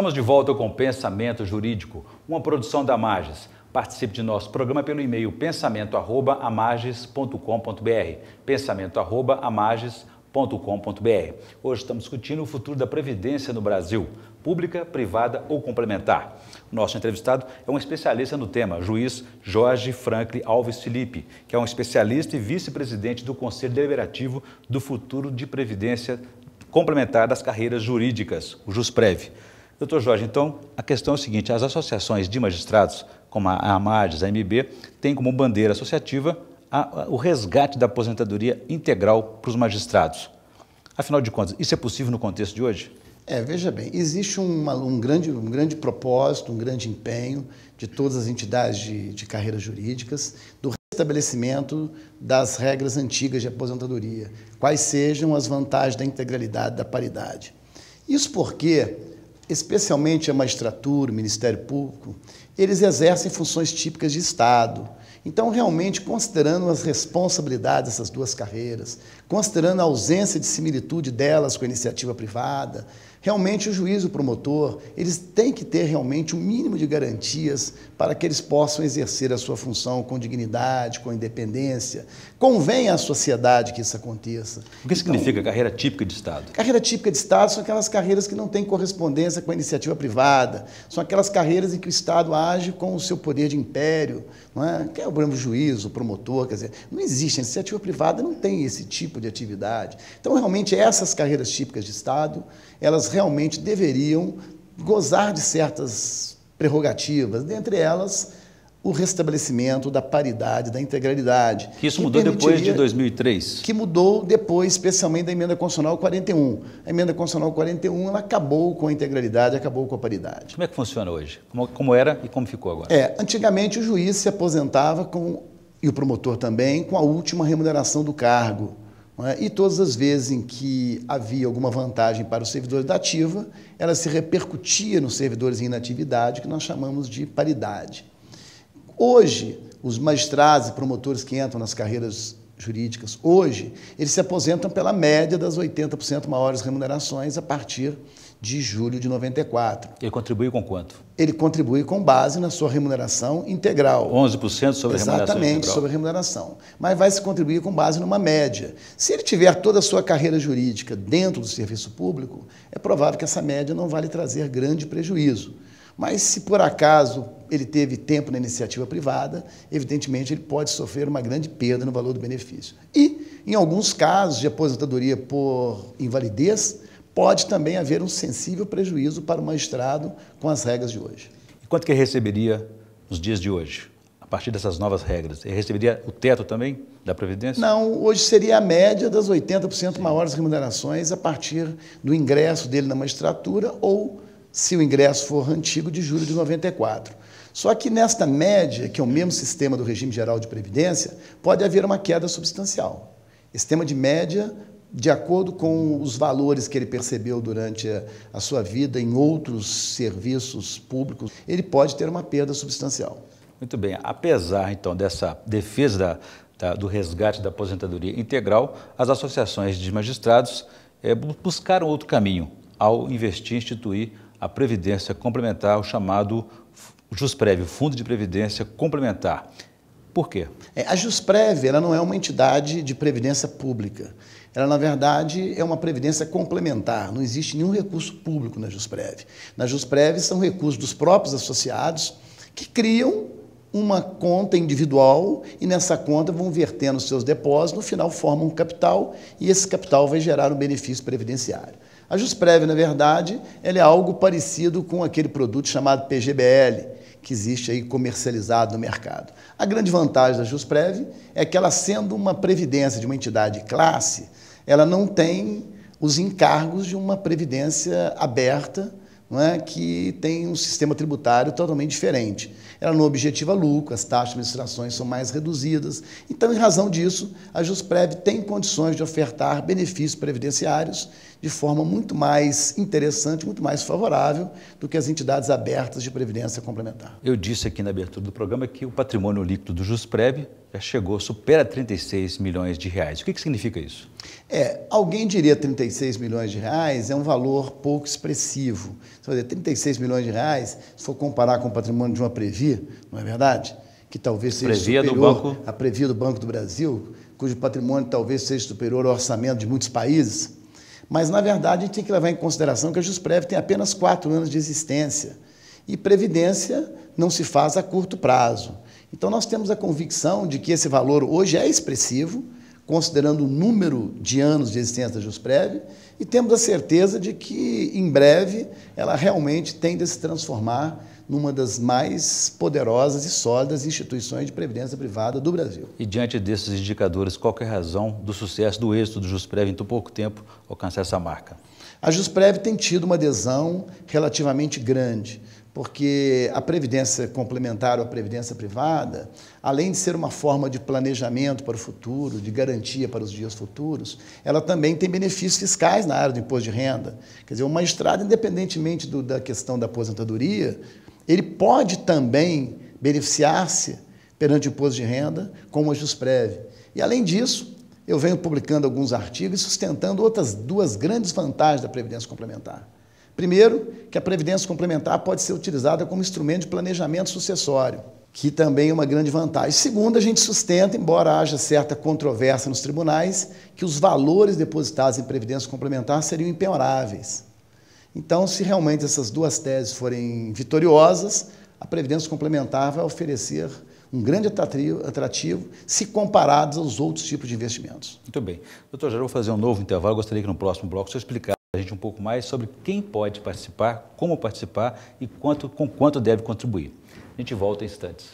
Estamos de volta com Pensamento Jurídico, uma produção da Amages. Participe de nosso programa pelo e-mail pensamento@amages.com.br, pensamento@amages.com.br. Hoje estamos discutindo o futuro da Previdência no Brasil, pública, privada ou complementar. O nosso entrevistado é um especialista no tema, juiz Jorge Franklin Alves Felipe, que é um especialista e vice-presidente do Conselho Deliberativo do Futuro de Previdência Complementar das Carreiras Jurídicas, o JusPrev. Doutor Jorge, então, a questão é o seguinte, as associações de magistrados, como a Amages, a MB, têm como bandeira associativa o resgate da aposentadoria integral para os magistrados. Afinal de contas, isso é possível no contexto de hoje? Veja bem, existe um grande propósito, um grande empenho de todas as entidades de carreiras jurídicas do restabelecimento das regras antigas de aposentadoria, quais sejam as vantagens da integralidade, da paridade. Isso porque, especialmente a magistratura, o Ministério Público, eles exercem funções típicas de Estado. Então, realmente, considerando as responsabilidades dessas duas carreiras, considerando a ausência de similitude delas com a iniciativa privada, realmente o juiz e o promotor, eles têm que ter realmente um mínimo de garantias para que eles possam exercer a sua função com dignidade, com independência. Convém à sociedade que isso aconteça. O que significa carreira típica de Estado? Carreira típica de Estado são aquelas carreiras que não têm correspondência com a iniciativa privada, são aquelas carreiras em que o Estado age com o seu poder de império, não é? Que é o juiz, o promotor, quer dizer, não existe, a iniciativa privada não tem esse tipo de atividade. Então, realmente, essas carreiras típicas de Estado, elas realmente deveriam gozar de certas prerrogativas, dentre elas o restabelecimento da paridade, da integralidade. Que isso mudou depois de 2003? Que mudou depois, especialmente da Emenda Constitucional 41. A Emenda Constitucional 41, ela acabou com a integralidade, acabou com a paridade. Como é que funciona hoje? Como era e como ficou agora? Antigamente o juiz se aposentava e o promotor também, com a última remuneração do cargo. E todas as vezes em que havia alguma vantagem para os servidores da ativa, ela se repercutia nos servidores em inatividade, que nós chamamos de paridade. Hoje, os magistrados e promotores que entram nas carreiras jurídicas, hoje, eles se aposentam pela média das 80% maiores remunerações a partir de julho de 94. Ele contribui com quanto? Ele contribui com base na sua remuneração integral. 11% sobre a remuneração integral? Exatamente, sobre a remuneração. Mas vai se contribuir com base numa média. Se ele tiver toda a sua carreira jurídica dentro do serviço público, é provável que essa média não vai lhe trazer grande prejuízo. Mas se por acaso ele teve tempo na iniciativa privada, evidentemente ele pode sofrer uma grande perda no valor do benefício. E, em alguns casos de aposentadoria por invalidez, pode também haver um sensível prejuízo para o magistrado com as regras de hoje. E quanto que ele receberia nos dias de hoje, a partir dessas novas regras? Ele receberia o teto também da Previdência? Não, hoje seria a média das 80% maiores remunerações a partir do ingresso dele na magistratura ou, se o ingresso for antigo, de julho de 94. Só que nesta média, que é o mesmo sistema do regime geral de previdência, pode haver uma queda substancial. Esse sistema de média, de acordo com os valores que ele percebeu durante a sua vida em outros serviços públicos, ele pode ter uma perda substancial. Muito bem. Apesar, então, dessa defesa do resgate da aposentadoria integral, as associações de magistrados buscaram outro caminho ao instituir a Previdência Complementar, o chamado JusPrev, o Fundo de Previdência Complementar. Por quê? A JusPrev, ela não é uma entidade de previdência pública. Ela, na verdade, é uma previdência complementar. Não existe nenhum recurso público na JusPrev. Na JusPrev são recursos dos próprios associados que criam uma conta individual e nessa conta vão vertendo os seus depósitos, no final formam um capital e esse capital vai gerar um benefício previdenciário. A JusPrev, na verdade, ela é algo parecido com aquele produto chamado PGBL, que existe aí comercializado no mercado. A grande vantagem da JusPrev é que ela, sendo uma previdência de uma entidade de classe, ela não tem os encargos de uma previdência aberta, não é? Que tem um sistema tributário totalmente diferente. Ela não objetiva lucro, as taxas de administrações são mais reduzidas. Então, em razão disso, a JusPrev tem condições de ofertar benefícios previdenciários de forma muito mais interessante, muito mais favorável do que as entidades abertas de previdência complementar. Eu disse aqui na abertura do programa que o patrimônio líquido do JusPrev já chegou, supera 36 milhões de reais. O que significa isso? Alguém diria 36 milhões de reais é um valor pouco expressivo. Você vai dizer, 36 milhões de reais, se for comparar com o patrimônio de uma Previ, não é verdade? Que talvez seja superior à Previ do Banco do Brasil, cujo patrimônio talvez seja superior ao orçamento de muitos países. Mas, na verdade, a gente tem que levar em consideração que a Jusprev tem apenas 4 anos de existência e previdência não se faz a curto prazo. Então, nós temos a convicção de que esse valor hoje é expressivo, considerando o número de anos de existência da Jusprev, e temos a certeza de que, em breve, ela realmente tende a se transformar numa das mais poderosas e sólidas instituições de previdência privada do Brasil. E diante desses indicadores, qual que é a razão do sucesso, do êxito do Jusprev em tão pouco tempo alcançar essa marca? A Jusprev tem tido uma adesão relativamente grande, porque a previdência complementar ou a previdência privada, além de ser uma forma de planejamento para o futuro, de garantia para os dias futuros, ela também tem benefícios fiscais na área do imposto de renda. Quer dizer, o magistrado, independentemente da questão da aposentadoria, ele pode também beneficiar-se perante o imposto de renda com a Jusprev. E, além disso, eu venho publicando alguns artigos sustentando outras 2 grandes vantagens da previdência complementar. Primeiro, que a previdência complementar pode ser utilizada como instrumento de planejamento sucessório, que também é uma grande vantagem. Segundo, a gente sustenta, embora haja certa controvérsia nos tribunais, que os valores depositados em previdência complementar seriam impenhoráveis. Então, se realmente essas 2 teses forem vitoriosas, a previdência complementar vai oferecer um grande atrativo se comparados aos outros tipos de investimentos. Muito bem. Doutor, já vou fazer um novo intervalo. Gostaria que no próximo bloco o senhor explicasse a gente um pouco mais sobre quem pode participar, como participar e com quanto deve contribuir. A gente volta em instantes.